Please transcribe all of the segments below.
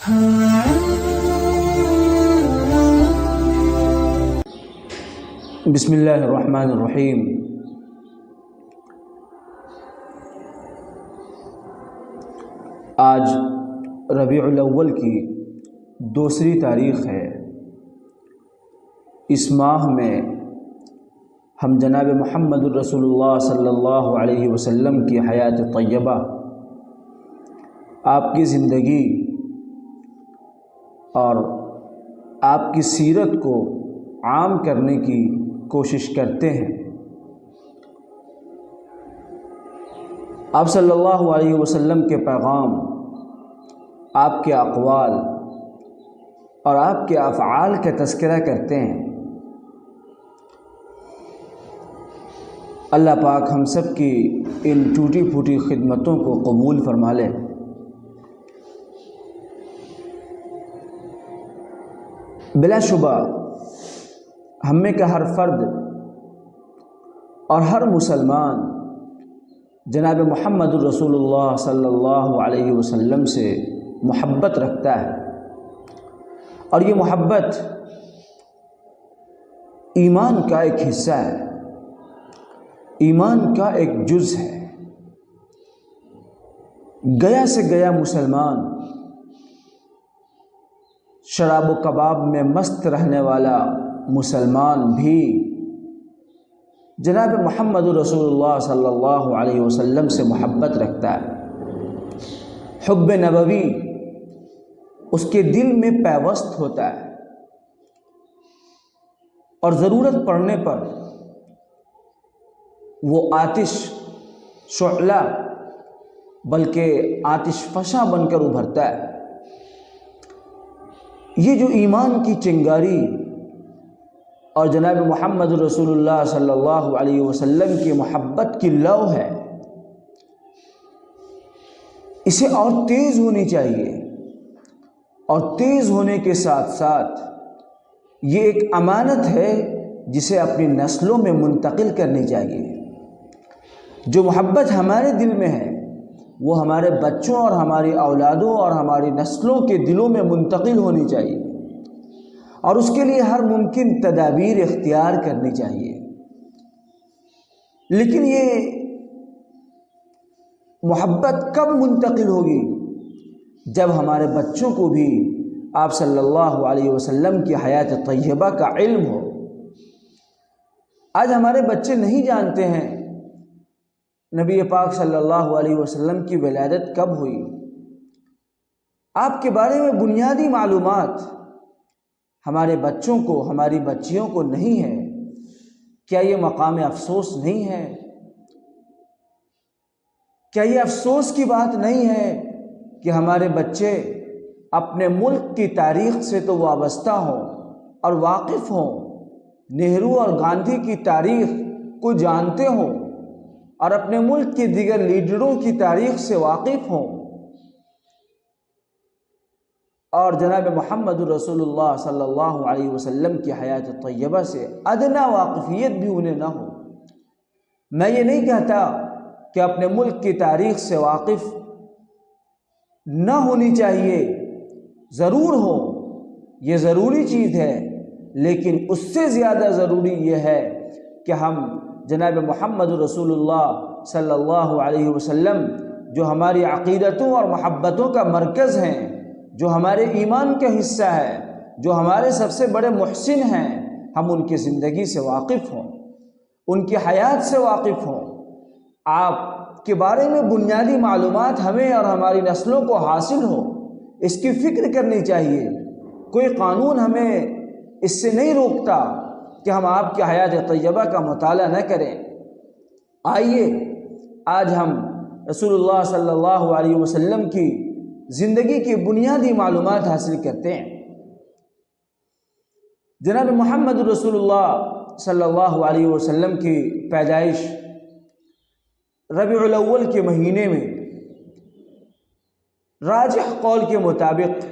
بسم اللہ الرحمن الرحیم۔ آج ربیع الاول کی دوسری تاریخ ہے۔ اس ماہ میں ہم جناب محمد الرسول اللہ صلی اللہ علیہ وسلم کی حیات طیبہ، آپ کی زندگی اور آپ کی سیرت کو عام کرنے کی کوشش کرتے ہیں۔ آپ صلی اللہ علیہ وسلم کے پیغام، آپ کے اقوال اور آپ کے افعال کا تذکرہ کرتے ہیں۔ اللہ پاک ہم سب کی ان ٹوٹی پھوٹی خدمتوں کو قبول فرما لے۔ بلا شبہ ہم میں کا ہر فرد اور ہر مسلمان جناب محمد الرسول اللہ صلی اللہ علیہ وسلم سے محبت رکھتا ہے، اور یہ محبت ایمان کا ایک حصہ ہے، ایمان کا ایک جز ہے۔ گیا سے گیا مسلمان، شراب و کباب میں مست رہنے والا مسلمان بھی جناب محمد رسول اللہ صلی اللہ علیہ وسلم سے محبت رکھتا ہے۔ حب نبوی اس کے دل میں پیوست ہوتا ہے، اور ضرورت پڑنے پر وہ آتش شعلہ بلکہ آتش فشاں بن کر ابھرتا ہے۔ یہ جو ایمان کی چنگاری اور جناب محمد رسول اللہ صلی اللہ علیہ وسلم کی محبت کی لو ہے، اسے اور تیز ہونی چاہیے، اور تیز ہونے کے ساتھ ساتھ یہ ایک امانت ہے جسے اپنی نسلوں میں منتقل کرنی چاہیے۔ جو محبت ہمارے دل میں ہے وہ ہمارے بچوں اور ہماری اولادوں اور ہماری نسلوں کے دلوں میں منتقل ہونی چاہیے، اور اس کے لیے ہر ممکن تدابیر اختیار کرنی چاہیے۔ لیکن یہ محبت کب منتقل ہوگی؟ جب ہمارے بچوں کو بھی آپ صلی اللہ علیہ وسلم کی حیات طیبہ کا علم ہو۔ آج ہمارے بچے نہیں جانتے ہیں نبی پاک صلی اللہ علیہ وسلم کی ولادت کب ہوئی۔ آپ کے بارے میں بنیادی معلومات ہمارے بچوں کو، ہماری بچیوں کو نہیں ہے۔ کیا یہ مقام افسوس نہیں ہے؟ کیا یہ افسوس کی بات نہیں ہے کہ ہمارے بچے اپنے ملک کی تاریخ سے تو وابستہ ہوں اور واقف ہوں، نہرو اور گاندھی کی تاریخ کو جانتے ہوں، اور اپنے ملک کے دیگر لیڈروں کی تاریخ سے واقف ہوں، اور جناب محمد رسول اللہ صلی اللہ علیہ وسلم کی حیات طیبہ سے ادنیٰ واقفیت بھی انہیں نہ ہو؟ میں یہ نہیں کہتا کہ اپنے ملک کی تاریخ سے واقف نہ ہونی چاہیے، ضرور ہو، یہ ضروری چیز ہے، لیکن اس سے زیادہ ضروری یہ ہے کہ ہم جناب محمد رسول اللہ صلی اللہ علیہ وسلم جو ہماری عقیدتوں اور محبتوں کا مرکز ہیں، جو ہمارے ایمان کا حصہ ہے، جو ہمارے سب سے بڑے محسن ہیں، ہم ان کی زندگی سے واقف ہوں، ان کی حیات سے واقف ہوں۔ آپ کے بارے میں بنیادی معلومات ہمیں اور ہماری نسلوں کو حاصل ہو، اس کی فکر کرنی چاہیے۔ کوئی قانون ہمیں اس سے نہیں روکتا کہ ہم آپ کی حیات طیبہ کا مطالعہ نہ کریں۔ آئیے آج ہم رسول اللہ صلی اللہ علیہ وسلم کی زندگی کی بنیادی معلومات حاصل کرتے ہیں۔ جناب محمد رسول اللہ صلی اللہ علیہ وسلم کی پیدائش ربیع الاول کے مہینے میں، راجح قول کے مطابق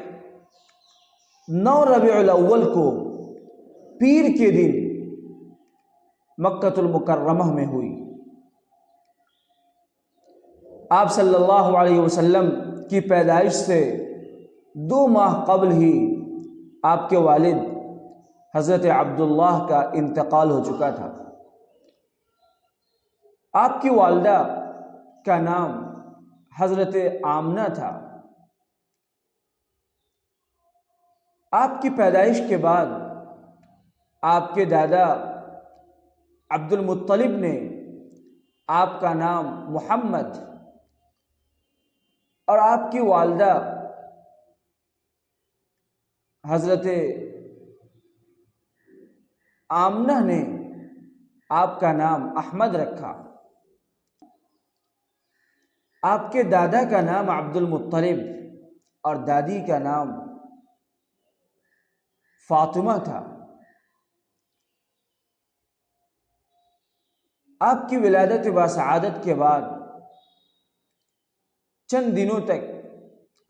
9 ربیع الاول کو پیر کے دن مکۃ المکرمہ میں ہوئی۔ آپ صلی اللہ علیہ وسلم کی پیدائش سے 2 ماہ قبل ہی آپ کے والد حضرت عبداللہ کا انتقال ہو چکا تھا۔ آپ کی والدہ کا نام حضرت آمنہ تھا۔ آپ کی پیدائش کے بعد آپ کے دادا عبد المطلب نے آپ کا نام محمد اور آپ کی والدہ حضرت آمنہ نے آپ کا نام احمد رکھا۔ آپ کے دادا کا نام عبد المطلب اور دادی کا نام فاطمہ تھا۔ آپ کی ولادت بسعادت کے بعد چند دنوں تک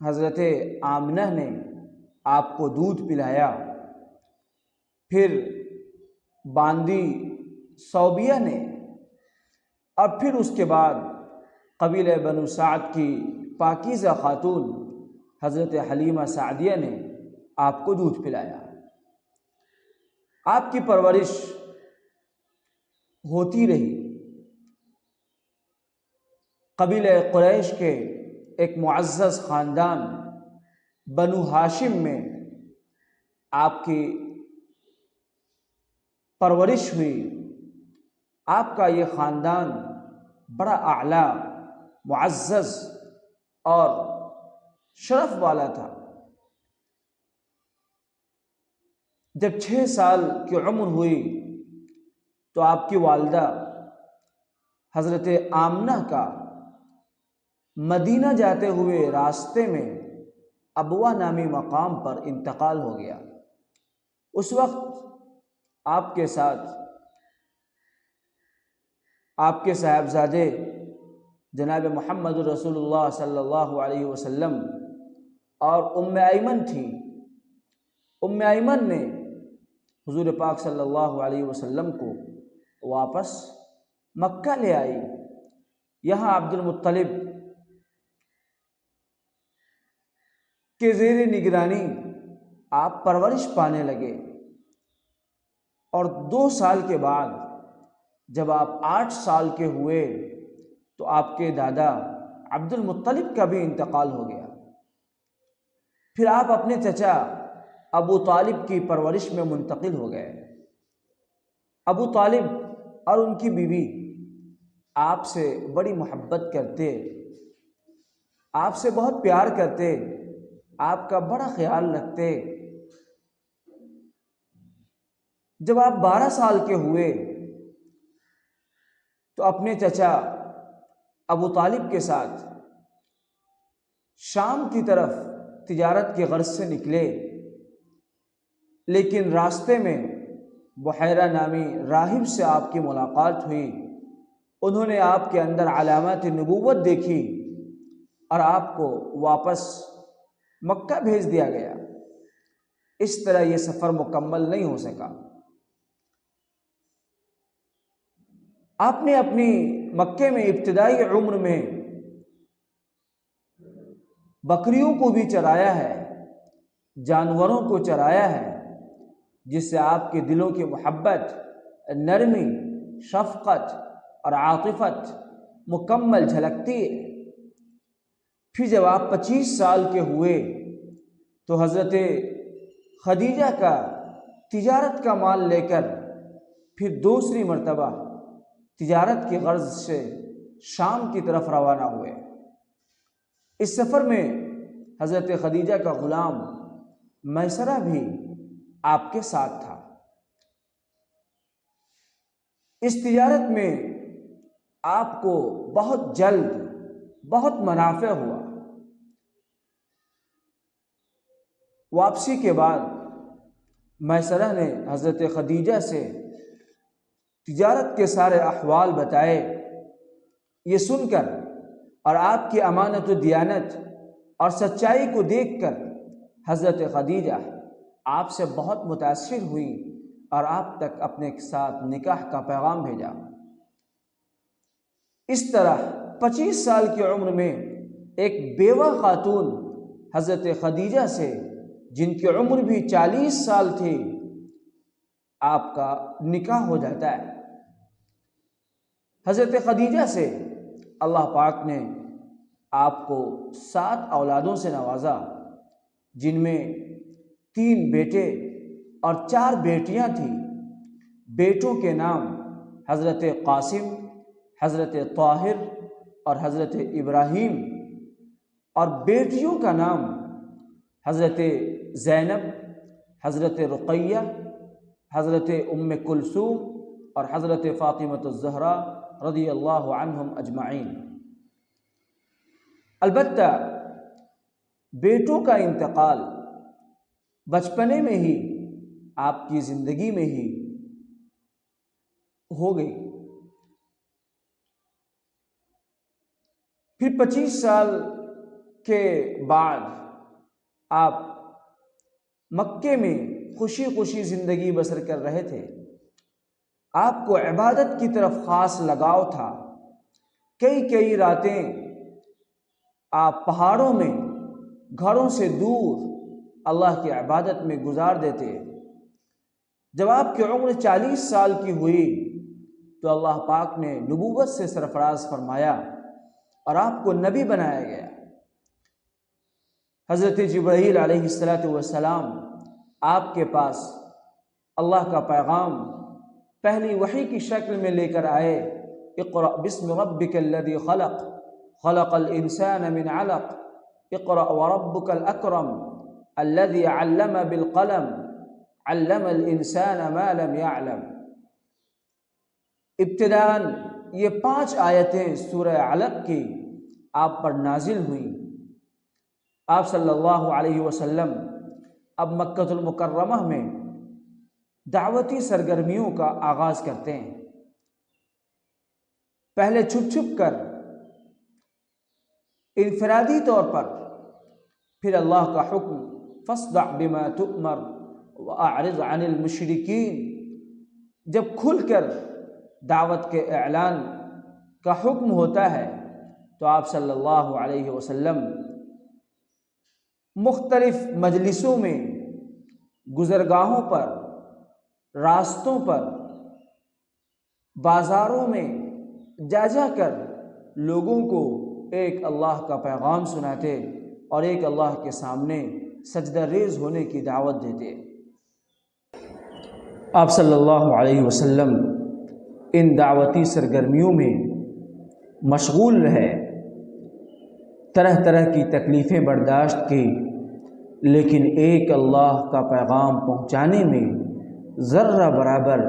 حضرت آمنہ نے آپ کو دودھ پلایا، پھر باندی صوبیہ نے، اور پھر اس کے بعد قبیلہ بنو سعد کی پاکیزہ خاتون حضرت حلیمہ سعدیہ نے آپ کو دودھ پلایا۔ آپ کی پرورش ہوتی رہی۔ قبیلہ قریش کے ایک معزز خاندان بنو ہاشم میں آپ کی پرورش ہوئی۔ آپ کا یہ خاندان بڑا اعلیٰ، معزز اور شرف والا تھا۔ جب 6 سال کی عمر ہوئی تو آپ کی والدہ حضرت آمنہ کا مدینہ جاتے ہوئے راستے میں ابوا نامی مقام پر انتقال ہو گیا۔ اس وقت آپ کے ساتھ آپ کے صاحبزادے جناب محمد رسول اللہ صلی اللہ علیہ وسلم اور ایمن تھی۔ ایمن نے حضور پاک صلی اللہ علیہ وسلم کو واپس مکہ لے آئی۔ یہاں عبد المطلب کے زیر نگرانی آپ پرورش پانے لگے، اور 2 سال کے بعد جب آپ 8 سال کے ہوئے تو آپ کے دادا عبد المطلب کا بھی انتقال ہو گیا۔ پھر آپ اپنے چچا ابو طالب کی پرورش میں منتقل ہو گئے۔ ابو طالب اور ان کی بیوی آپ سے بڑی محبت کرتے، آپ سے بہت پیار کرتے، آپ کا بڑا خیال رکھتے۔ جب آپ 12 سال کے ہوئے تو اپنے چچا ابو طالب کے ساتھ شام کی طرف تجارت کی غرض سے نکلے، لیکن راستے میں بحیرہ نامی راہب سے آپ کی ملاقات ہوئی۔ انہوں نے آپ کے اندر علامات نبوت دیکھی اور آپ کو واپس مکہ بھیج دیا گیا۔ اس طرح یہ سفر مکمل نہیں ہو سکا۔ آپ نے اپنی مکے میں ابتدائی عمر میں بکریوں کو بھی چرایا ہے، جانوروں کو چرایا ہے، جس سے آپ کے دلوں کی محبت، نرمی، شفقت اور عاطفت مکمل جھلکتی ہے۔ پھر جب آپ 25 سال کے ہوئے تو حضرت خدیجہ کا تجارت کا مال لے کر پھر دوسری مرتبہ تجارت کی غرض سے شام کی طرف روانہ ہوئے۔ اس سفر میں حضرت خدیجہ کا غلام میسرہ بھی آپ کے ساتھ تھا۔ اس تجارت میں آپ کو بہت جلد بہت منافع ہوا۔ واپسی کے بعد میسرہ نے حضرت خدیجہ سے تجارت کے سارے احوال بتائے۔ یہ سن کر اور آپ کی امانت و دیانت اور سچائی کو دیکھ کر حضرت خدیجہ آپ سے بہت متاثر ہوئی اور آپ تک اپنے ساتھ نکاح کا پیغام بھیجا۔ اس طرح 25 سال کی عمر میں ایک بیوہ خاتون حضرت خدیجہ سے جن کی عمر بھی 40 سال تھی آپ کا نکاح ہو جاتا ہے۔ حضرت خدیجہ سے اللہ پاک نے آپ کو 7 اولادوں سے نوازا، جن میں 3 بیٹے اور 4 بیٹیاں تھیں۔ بیٹوں کے نام حضرت قاسم، حضرت طاہر اور حضرت ابراہیم، اور بیٹیوں کا نام حضرت زینب، حضرت رقیہ، حضرت ام کلثوم اور حضرت فاطمہ الزہرا رضی اللہ عنہم اجمعین۔ البتہ بیٹوں کا انتقال بچپنے میں ہی آپ کی زندگی میں ہی ہو گئی۔ پھر 25 سال کے بعد آپ مکے میں خوشی خوشی زندگی بسر کر رہے تھے۔ آپ کو عبادت کی طرف خاص لگاؤ تھا۔ کئی راتیں آپ پہاڑوں میں گھروں سے دور اللہ کی عبادت میں گزار دیتے۔ جب آپ کی عمر 40 سال کی ہوئی تو اللہ پاک نے نبوت سے سرفراز فرمایا اور آپ کو نبی بنایا گیا۔ حضرت جبرائیل علیہ السلام آپ کے پاس اللہ کا پیغام پہلی وحی کی شکل میں لے کر آئے۔ اقرأ بسم ربک الذی خلق، خلق الانسان من علق، اقرأ وربک الاکرم الذی علم بالقلم، علم الانسان ما لم يعلم۔ ابتداءً یہ 5 آیتیں سورہ علق کی آپ پر نازل ہوئیں۔ آپ صلی اللہ علیہ وسلم اب مکہ المکرمہ میں دعوتی سرگرمیوں کا آغاز کرتے ہیں۔ پہلے چھپ چھپ کر انفرادی طور پر، پھر اللہ کا حکم فاصدع بما تؤمر واعرض عن المشرکین، جب کھل کر دعوت کے اعلان کا حکم ہوتا ہے تو آپ صلی اللہ علیہ وسلم مختلف مجلسوں میں، گزرگاہوں پر، راستوں پر، بازاروں میں جا کر لوگوں کو ایک اللہ کا پیغام سناتے اور ایک اللہ کے سامنے سجدہ ریز ہونے کی دعوت دیتے۔ آپ صلی اللہ علیہ وسلم ان دعوتی سرگرمیوں میں مشغول رہے، طرح طرح کی تکلیفیں برداشت کی، لیکن ایک اللہ کا پیغام پہنچانے میں ذرہ برابر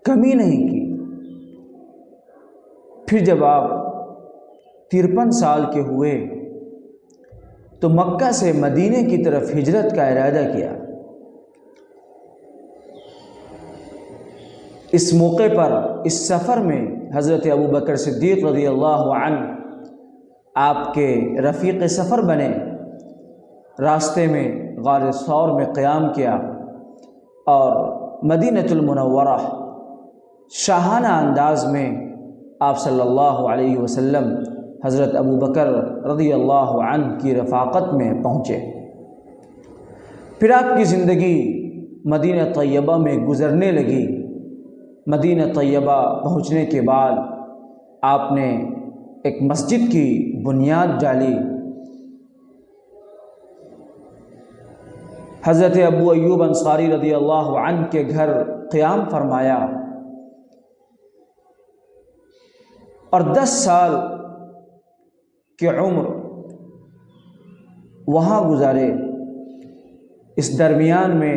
کمی نہیں کی۔ پھر جب آپ 53 سال کے ہوئے تو مکہ سے مدینے کی طرف ہجرت کا ارادہ کیا۔ اس موقع پر، اس سفر میں حضرت ابوبکر صدیق رضی اللہ عنہ آپ کے رفیق سفر بنے۔ راستے میں غار ثور میں قیام کیا اور مدینۃ المنورہ شاہانہ انداز میں آپ صلی اللہ علیہ وسلم حضرت ابوبکر رضی اللہ عنہ کی رفاقت میں پہنچے۔ پھر آپ کی زندگی مدینہ طیبہ میں گزرنے لگی۔ مدینہ طیبہ پہنچنے کے بعد آپ نے ایک مسجد کی بنیاد ڈالی۔ حضرت ابو ایوب انصاری رضی اللہ عنہ کے گھر قیام فرمایا اور 10 سال کی عمر وہاں گزارے۔ اس درمیان میں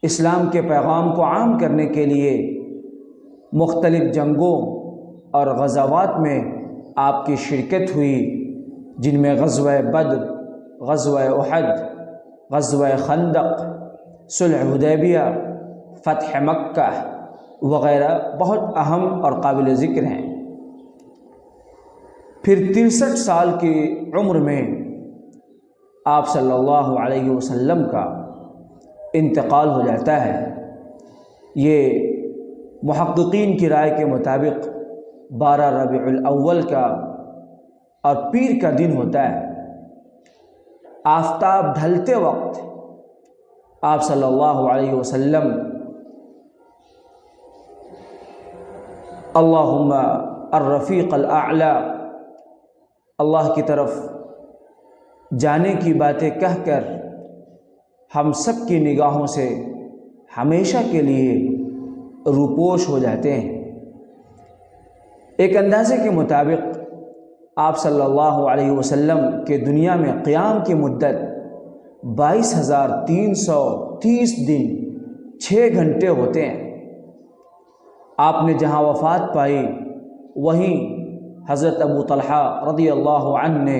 اسلام کے پیغام کو عام کرنے کے لیے مختلف جنگوں اور غزوات میں آپ کی شرکت ہوئی، جن میں غزوہ بدر، غزوہ احد، غزوہ خندق، صلح حدیبیہ، فتح مکہ وغیرہ بہت اہم اور قابل ذکر ہیں۔ پھر 63 سال کی عمر میں آپ صلی اللہ علیہ وسلم کا انتقال ہو جاتا ہے۔ یہ محققین کی رائے کے مطابق 12 ربیع الاول کا اور پیر کا دن ہوتا ہے۔ آفتاب ڈھلتے وقت آپ صلی اللہ علیہ وسلم اللہم الرفیق الاعلی اللہ کی طرف جانے کی باتیں کہہ کر ہم سب کی نگاہوں سے ہمیشہ کے لیے روپوش ہو جاتے ہیں۔ ایک اندازے کے مطابق آپ صلی اللہ علیہ وسلم کے دنیا میں قیام کی مدت 22,330 دن 6 گھنٹے ہوتے ہیں۔ آپ نے جہاں وفات پائی وہیں حضرت ابو طلحہ رضی اللہ عنہ نے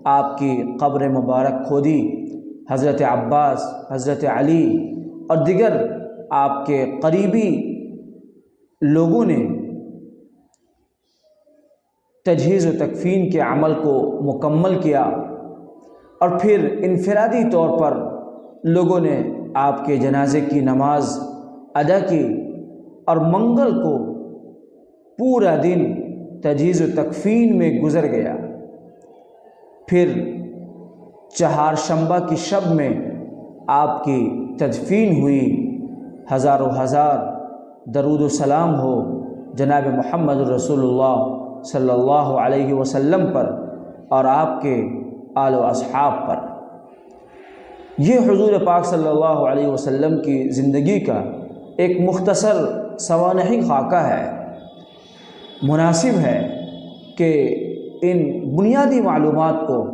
آپ کی قبر مبارک کھودی۔ حضرت عباس، حضرت علی اور دیگر آپ کے قریبی لوگوں نے تجہیز و تکفین کے عمل کو مکمل کیا، اور پھر انفرادی طور پر لوگوں نے آپ کے جنازے کی نماز ادا کی، اور منگل کو پورا دن تجہیز و تکفین میں گزر گیا۔ پھر چہارشنبہ کی شب میں آپ کی تدفین ہوئی۔ ہزاروں ہزار درود و سلام ہو جناب محمد رسول اللہ صلی اللہ علیہ وسلم پر اور آپ کے آل و اصحاب پر۔ یہ حضور پاک صلی اللہ علیہ وسلم کی زندگی کا ایک مختصر سوانحی خاکہ ہے۔ مناسب ہے کہ ان بنیادی معلومات کو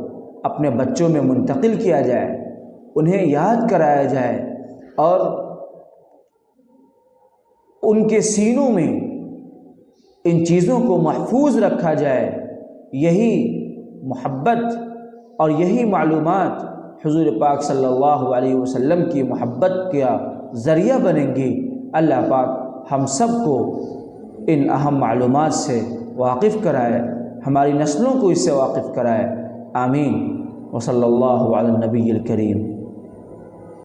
اپنے بچوں میں منتقل کیا جائے، انہیں یاد کرایا جائے، اور ان کے سینوں میں ان چیزوں کو محفوظ رکھا جائے۔ یہی محبت اور یہی معلومات حضور پاک صلی اللہ علیہ وسلم کی محبت کا ذریعہ بنیں گی۔ اللہ پاک ہم سب کو ان اہم معلومات سے واقف کرائے، ہماری نسلوں کو اس سے واقف کرائے۔ آمین۔ وصلی اللہ علی النبی الکریم۔